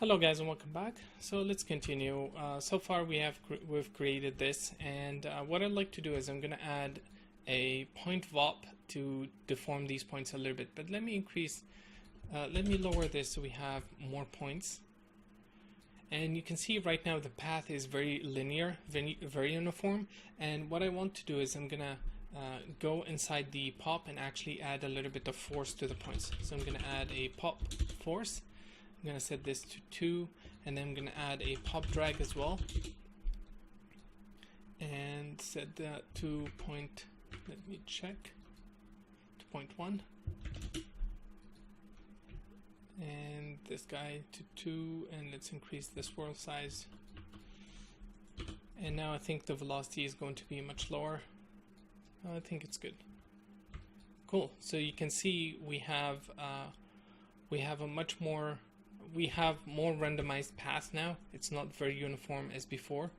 Hello guys and welcome back. So let's continue. So far we've created this, and what I'd like to do is I'm going to add a point VOP to deform these points a little bit. But let me lower this so we have more points. And you can see right now the path is very linear, very uniform. And what I want to do is I'm going to go inside the pop and actually add a little bit of force to the points. So I'm going to add a pop force. I'm going to set this to 2, and then I'm going to add a pop drag as well, and set that to let me check, to 0.1, and this guy to 2, and let's increase the swirl size. And now I think the velocity is going to be much lower. I think it's good. Cool. So you can see we have more randomized paths now. It's not very uniform as before,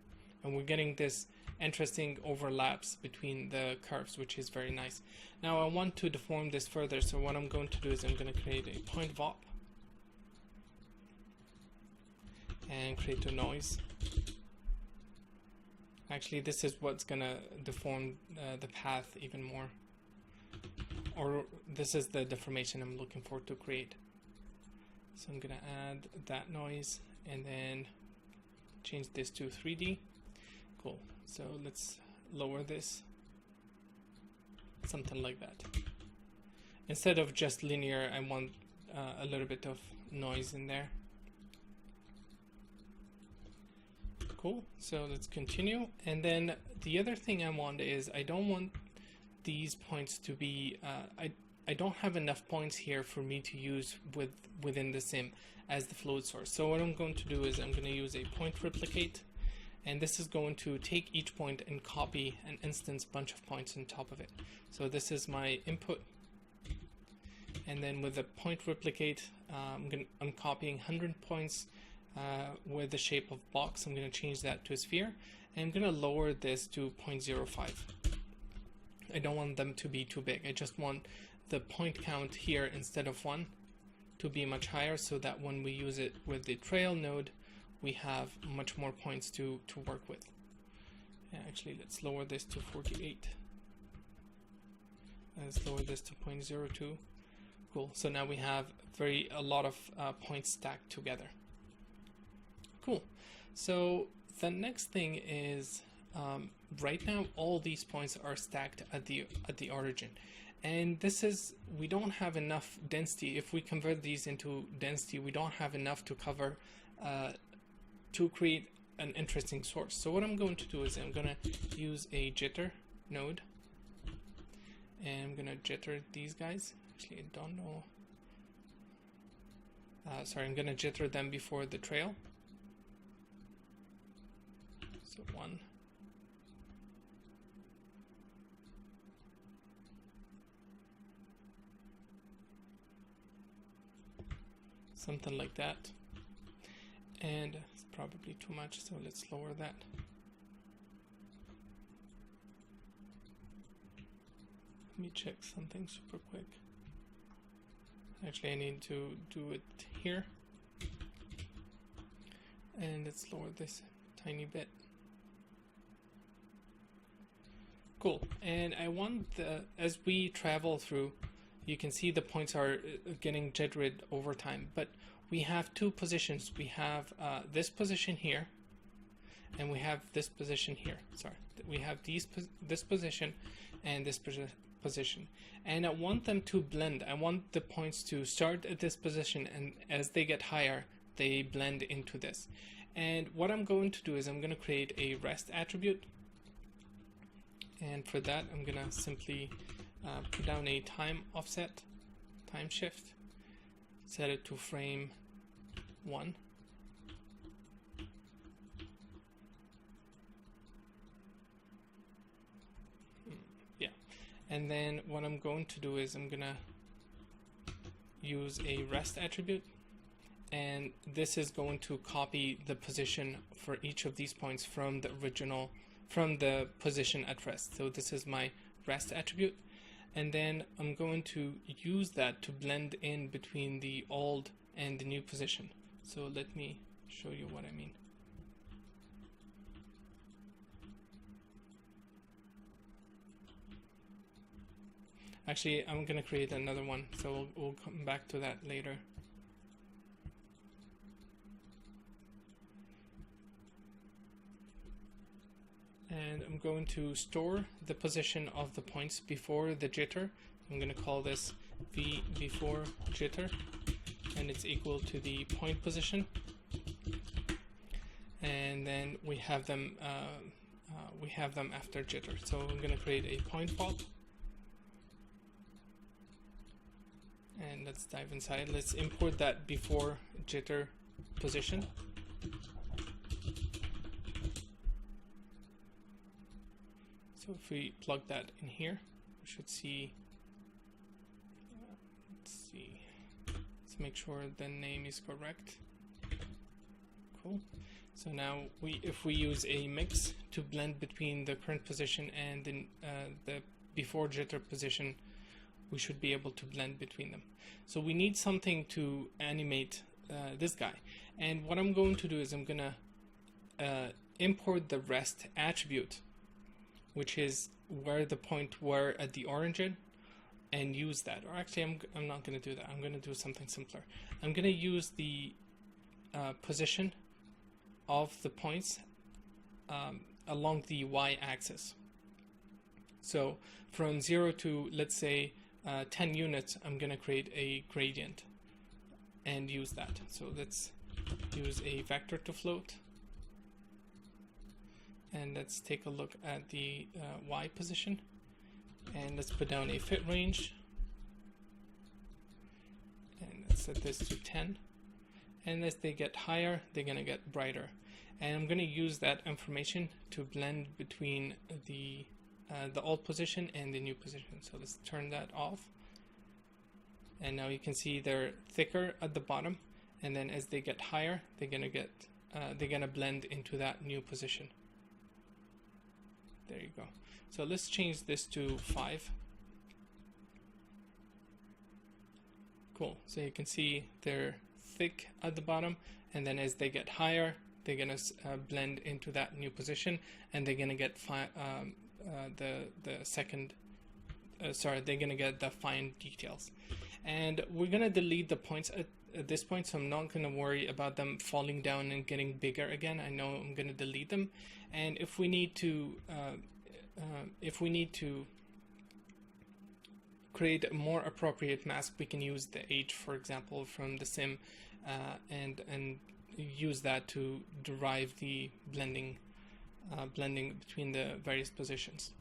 and we're getting this interesting overlaps between the curves, which is very nice. Now I want to deform this further, so what I'm going to do is I'm going to create a point VOP and create a noise. Actually, this is what's going to deform the path even more, or this is the deformation I'm looking for to create. So I'm going to add that noise and then change this to 3D. Cool. So let's lower this. Something like that. Instead of just linear, I want a little bit of noise in there. Cool. So let's continue. And then the other thing I want is I don't want these points to be I don't have enough points here for me to use within the sim as the fluid source. So what I'm going to do is I'm going to use a point replicate, and this is going to take each point and copy an instance bunch of points on top of it. So this is my input, and then with the point replicate, I'm copying 100 points with the shape of box. I'm going to change that to a sphere, and I'm going to lower this to 0.05. I don't want them to be too big. I just want the point count here instead of 1 to be much higher, so that when we use it with the trail node, we have much more points to work with. Actually, let's lower this to 48. Let's lower this to 0.02. Cool. So now we have a lot of points stacked together. Cool. So the next thing is right now all these points are stacked at the origin, and we don't have enough density. If we convert these into density, we don't have enough to cover to create an interesting source. So what I'm going to do is I'm going to use a jitter node, and I'm going to jitter these guys. Actually, I don't know. Sorry, I'm going to jitter them before the trail. So 1. Something like that, and it's probably too much, so let's lower that. Let me check something super quick. Actually, I need to do it here, and let's lower this a tiny bit. Cool. And I want as we travel through, you can see the points are getting jittered over time, but we have two positions. We have this position here, and we have this position here. Sorry, we have this position and this position, and I want them to blend. I want the points to start at this position, and as they get higher, they blend into this. And what I'm going to do is I'm going to create a rest attribute, and for that I'm going to simply put down a time offset, time shift, set it to frame 1. Yeah, and then what I'm going to do is I'm gonna use a rest attribute, and this is going to copy the position for each of these points from the position at rest. So this is my rest attribute. And then I'm going to use that to blend in between the old and the new position. So let me show you what I mean. Actually, I'm gonna create another one, so we'll come back to that later. And I'm going to store the position of the points before the jitter. I'm going to call this v before jitter, and it's equal to the point position. And then we have them after jitter. So I'm going to create a point fault. And let's dive inside. Let's import that before jitter position. So if we plug that in here, we should see, let's make sure the name is correct. Cool. So now if we use a mix to blend between the current position and the before jitter position, we should be able to blend between them. So we need something to animate this guy. And what I'm going to do is I'm going to import the rest attribute, which is where the point were at the origin, and use that. Or actually, I'm not going to do that. I'm going to do something simpler. I'm going to use the position of the points along the y-axis. So from 0 to, let's say, 10 units, I'm going to create a gradient and use that. So let's use a vector to float. And let's take a look at the Y position, and let's put down a fit range, and let's set this to 10. And as they get higher, they're going to get brighter. And I'm going to use that information to blend between the old position and the new position. So let's turn that off. And now you can see they're thicker at the bottom, and then as they get higher, they're going to blend into that new position. There you go. So let's change this to 5. Cool. So you can see they're thick at the bottom, and then as they get higher, they're going to blend into that new position, and they're going to get they're going to get the fine details. And we're going to delete the points at this point, so I'm not going to worry about them falling down and getting bigger again. I know I'm going to delete them, and if we need to create a more appropriate mask, we can use the H, for example, from the sim, and use that to derive the blending between the various positions.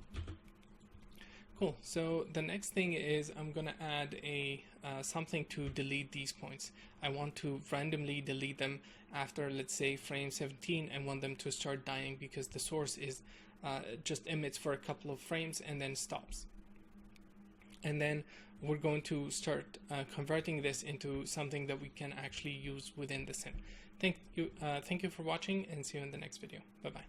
Cool. So the next thing is I'm going to add a something to delete these points. I want to randomly delete them after, let's say, frame 17. I want them to start dying because the source is just emits for a couple of frames and then stops. And then we're going to start converting this into something that we can actually use within the sim. Thank you for watching, and see you in the next video. Bye bye.